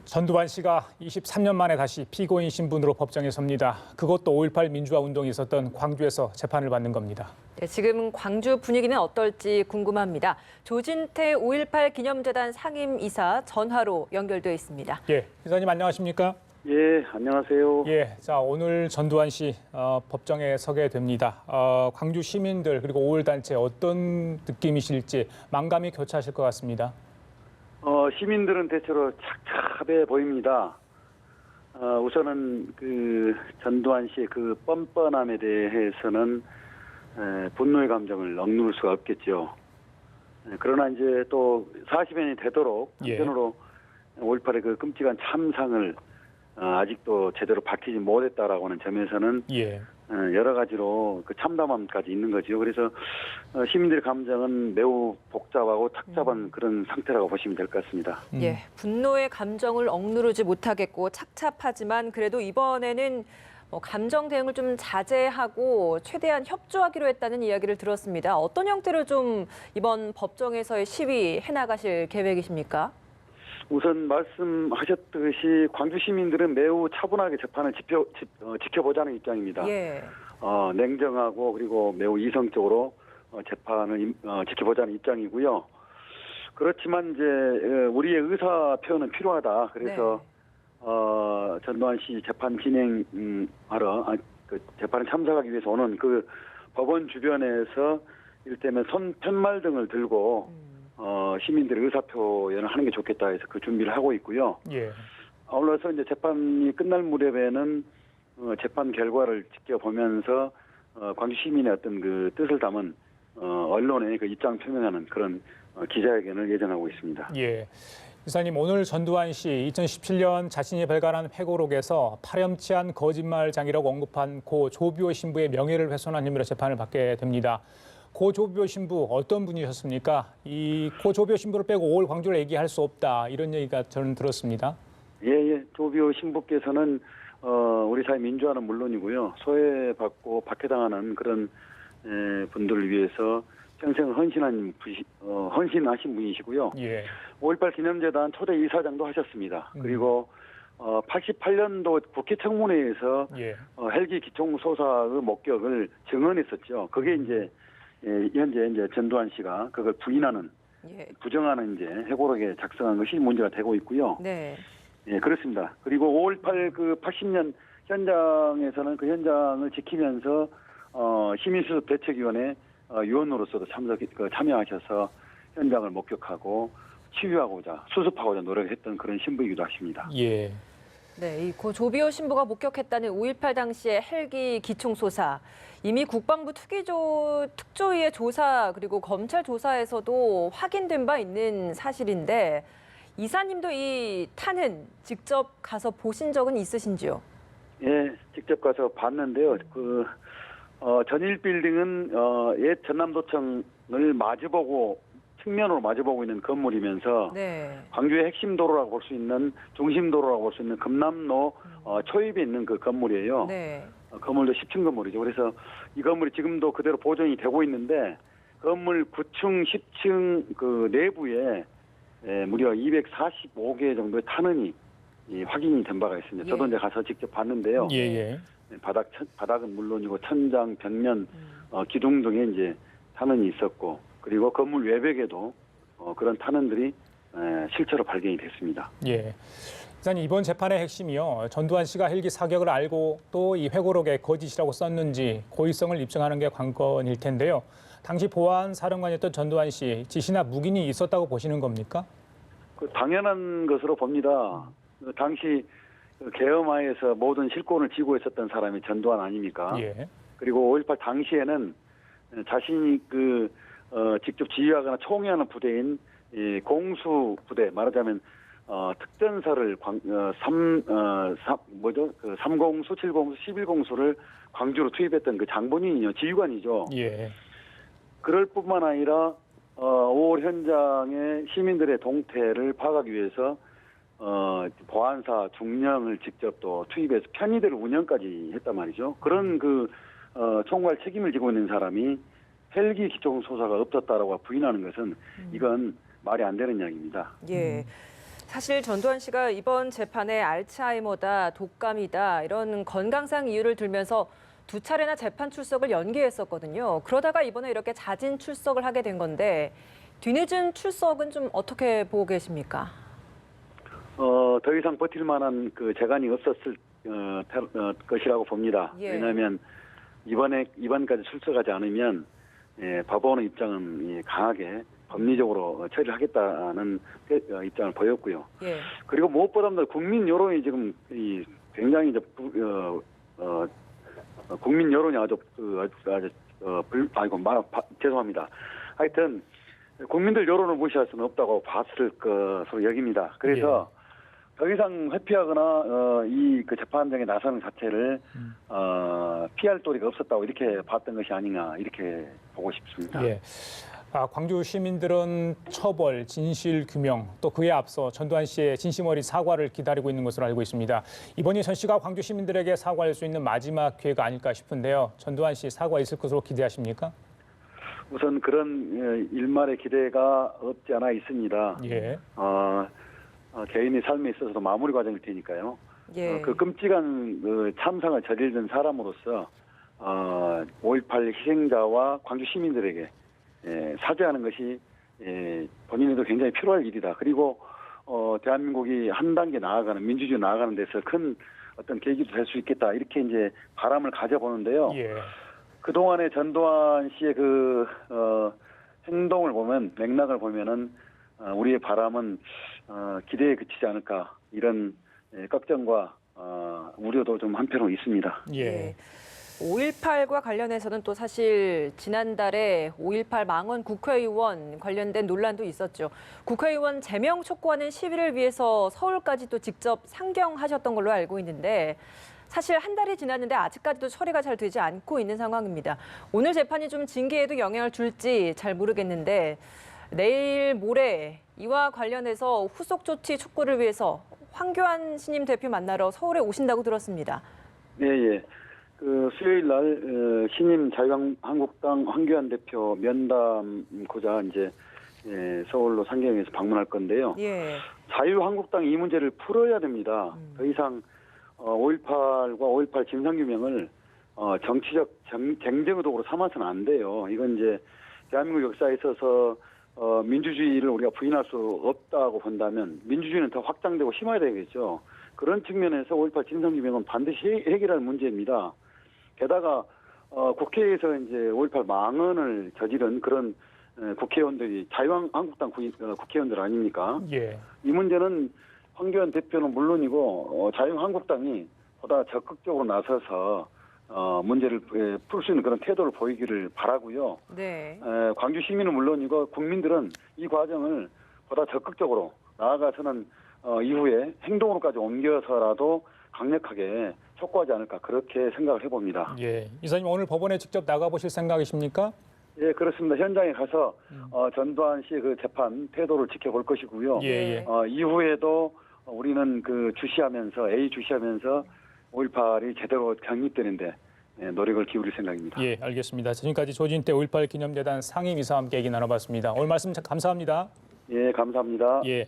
전두환 씨가 23년 만에 다시 피고인 신분으로 법정에 섭니다. 그것도 5.18 민주화 운동이 있었던 광주에서 재판을 받는 겁니다. 네, 지금 광주 분위기는 어떨지 궁금합니다. 조진태 5.18 기념재단 상임이사 전화로 연결돼 있습니다. 예, 이사님 안녕하십니까? 예, 안녕하세요. 예, 자 오늘 전두환 씨 법정에 서게 됩니다. 광주 시민들 그리고 5.18 단체 어떤 느낌이실지 만감이 교차하실 것 같습니다. 시민들은 대체로 착잡해 보입니다. 우선은 그 전두환 씨의 그 뻔뻔함에 대해서는 분노의 감정을 억누를 수가 없겠죠. 그러나 이제 또 40년이 되도록 한편으로 5.18의 그 끔찍한 참상을 아직도 제대로 밝히지 못했다라고 하는 점에서는 여러 가지로 그 참담함까지 있는 거죠. 그래서 시민들의 감정은 매우 복잡하고 착잡한 그런 상태라고 보시면 될 것 같습니다. 예, 분노의 감정을 억누르지 못하겠고 착잡하지만 그래도 이번에는 감정 대응을 좀 자제하고 최대한 협조하기로 했다는 이야기를 들었습니다. 어떤 형태로 좀 이번 법정에서의 시위 해나가실 계획이십니까? 우선 말씀하셨듯이 광주 시민들은 매우 차분하게 재판을 지켜보자는 입장입니다. 예. 냉정하고 그리고 매우 이성적으로 재판을 지켜보자는 입장이고요. 그렇지만 이제 우리의 의사 표현은 필요하다. 그래서 전두환 씨 재판 진행하러 그 재판에 참석하기 위해서 오는 그 법원 주변에서 이를테면 팻말 등을 들고 시민들의 의사표현을 하는 게 좋겠다 해서 그 준비를 하고 있고요. 아울러서 이제 재판이 끝날 무렵에는 재판 결과를 지켜보면서 광주 시민의 어떤 그 뜻을 담은 언론의 그 입장 표명하는 그런 기자회견을 예정하고 있습니다. 예. 이사님 오늘 전두환 씨 2017년 자신이 발간한 회고록에서 파렴치한 거짓말장이라고 언급한 고 조비오 신부의 명예를 훼손한 혐의로 재판을 받게 됩니다. 고 조비오 신부 어떤 분이셨습니까? 이 고 조비오 신부를 빼고 5월 광주를 얘기할 수 없다 이런 얘기가 저는 들었습니다. 예. 조비오 신부께서는 우리 사회 민주화는 물론이고요. 소외받고 박해당하는 그런 분들을 위해서 평생 헌신하신 분이시고요. 5.18 기념재단 초대 이사장도 하셨습니다. 그리고 88년도 국회 청문회에서 헬기 기총소사의 목격을 증언했었죠. 그게 이제 현재 이제 전두환 씨가 그걸 부인하는, 부정하는 이제 회고록에 작성한 것이 문제가 되고 있고요. 예, 그렇습니다. 그리고 5.18 그 80년 현장에서는 그 현장을 지키면서 시민수습 대책위원회 위원으로서도 참여하셔서 현장을 목격하고 치유하고자 수습하고자 노력했던 그런 신부이기도 하십니다. 네, 이 고 조비오 신부가 목격했다는 5.18 당시의 헬기 기총소사, 이미 국방부 특조위의 조사 그리고 검찰 조사에서도 확인된 바 있는 사실인데 이사님도 이 탄은 직접 가서 보신 적은 있으신지요? 예, 직접 가서 봤는데요. 그 전일 빌딩은 옛 전남도청을 측면으로 마주보고 있는 건물이면서 광주의 핵심 도로라고 볼 수 있는 중심 도로라고 볼 수 있는 금남로 초입에 있는 그 건물이에요. 건물도 10층 건물이죠. 그래서 이 건물이 지금도 그대로 보존이 되고 있는데 건물 9층, 10층 그 내부에 무려 245개 정도의 탄원이 확인이 된 바가 있습니다. 저도 이제 가서 직접 봤는데요. 바닥은 물론이고 천장, 벽면, 기둥 등에 이제 탄원이 있었고 그리고 건물 외벽에도 그런 탄원들이 실제로 발견이 됐습니다. 이사님 이번 재판의 핵심이요. 전두환 씨가 헬기 사격을 알고 또 이 회고록에 거짓이라고 썼는지 고의성을 입증하는 게 관건일 텐데요. 당시 보안 사령관이었던 전두환 씨 지시나 묵인이 있었다고 보시는 겁니까? 당연한 것으로 봅니다. 당시 계엄하에서 모든 실권을 쥐고 있었던 사람이 전두환 아닙니까? 그리고 5.18 당시에는 자신이 직접 지휘하거나 총회하는 부대인 공수 부대, 말하자면 특전사를 3공수, 7공수, 11공수를 광주로 투입했던 그 장본인이요, 지휘관이죠. 그럴 뿐만 아니라 5월 현장의 시민들의 동태를 파악하기 위해서 보안사 중령을 직접 또 투입해서 편의대를 운영까지 했단 말이죠. 그런 그 총괄 책임을 지고 있는 사람이 헬기 기총 소사가 없었다라고 부인하는 것은 이건 말이 안 되는 이야기입니다. 사실 전두환 씨가 이번 재판에 알츠하이머다, 독감이다 이런 건강상 이유를 들면서 2차례나 재판 출석을 연기했었거든요. 그러다가 이번에 이렇게 자진 출석을 하게 된 건데 뒤늦은 출석은 좀 어떻게 보고 계십니까? 더 이상 버틸 만한 그 재간이 없었을 것이라고 봅니다. 예. 왜냐하면 이번까지 출석하지 않으면 법원의 입장은 강하게 법리적으로 처리를 하겠다는 입장을 보였고요. 예. 그리고 무엇보다도 국민 여론이 지금 굉장히 이제 국민 여론이 죄송합니다. 하여튼 국민들 여론을 무시할 수는 없다고 봤을 것으로 여깁니다. 그래서 더 이상 회피하거나 그 재판장에 나서는 자체를 피할 도리가 없었다고 이렇게 봤던 것이 아닌가 이렇게 보고 싶습니다. 예. 광주 시민들은 처벌, 진실 규명, 또 그에 앞서 전두환 씨의 진심 어린 사과를 기다리고 있는 것으로 알고 있습니다. 이번이 전 씨가 광주 시민들에게 사과할 수 있는 마지막 기회가 아닐까 싶은데요. 전두환 씨 사과 있을 것으로 기대하십니까? 우선 그런 일말의 기대가 없지 않아 있습니다. 예. 개인의 삶에 있어서도 마무리 과정일 테니까요. 예. 그 끔찍한 참상을 저지른 사람으로서 5.18 희생자와 광주 시민들에게 사죄하는 것이 본인에도 굉장히 필요할 일이다. 그리고 대한민국이 한 단계 나아가는 민주주의 나아가는 데서 큰 어떤 계기도 될 수 있겠다. 이렇게 이제 바람을 가져보는데요. 예. 그동안의 전두환 씨의 그 행동을 보면 맥락을 보면은 우리의 바람은 기대에 그치지 않을까 이런 걱정과 우려도 좀 한편으로 있습니다. 예. 5.18과 관련해서는 또 사실 지난달에 5.18 망원 국회의원 관련된 논란도 있었죠. 국회의원 제명 촉구하는 시위를 위해서 서울까지 또 직접 상경하셨던 걸로 알고 있는데 사실 한 달이 지났는데 아직까지도 처리가 잘 되지 않고 있는 상황입니다. 오늘 재판이 좀 징계에도 영향을 줄지 잘 모르겠는데 내일 모레 이와 관련해서 후속 조치 촉구를 위해서 황교안 신임 대표 만나러 서울에 오신다고 들었습니다. 네. 그 수요일 날 신임 자유한국당 황교안 대표 면담고자 이제 서울로 상경해서 방문할 건데요. 예. 자유한국당이 이 문제를 풀어야 됩니다. 더 이상 5.18과 5.18 진상규명을 정치적 쟁쟁의 도구로 삼아서는 안 돼요. 이건 이제 대한민국 역사에 있어서 민주주의를 우리가 부인할 수 없다고 본다면 민주주의는 더 확장되고 심화해야 되겠죠. 그런 측면에서 5.18 진상규명은 반드시 해결할 문제입니다. 게다가 국회에서 이제 5.18 망언을 저지른 그런 국회의원들이 자유한국당 국회의원들 아닙니까? 예. 이 문제는 황교안 대표는 물론이고 자유한국당이 보다 적극적으로 나서서 문제를 풀 수 있는 그런 태도를 보이기를 바라고요. 네. 광주 시민은 물론이고 국민들은 이 과정을 보다 적극적으로 나아가서는 이후에 행동으로까지 옮겨서라도 강력하게 촉구하지 않을까 그렇게 생각을 해봅니다. 예. 이사님 오늘 법원에 직접 나가보실 생각이십니까? 예, 그렇습니다. 현장에 가서 전두환 씨의 그 재판 태도를 지켜볼 것이고요. 예. 이후에도 우리는 그 주시하면서 5.18이 제대로 정립되는데 노력을 기울일 생각입니다. 예, 알겠습니다. 지금까지 조진태 5.18 기념재단 상임이사와 함께 얘기 나눠봤습니다. 오늘 말씀 감사합니다. 예, 감사합니다. 예.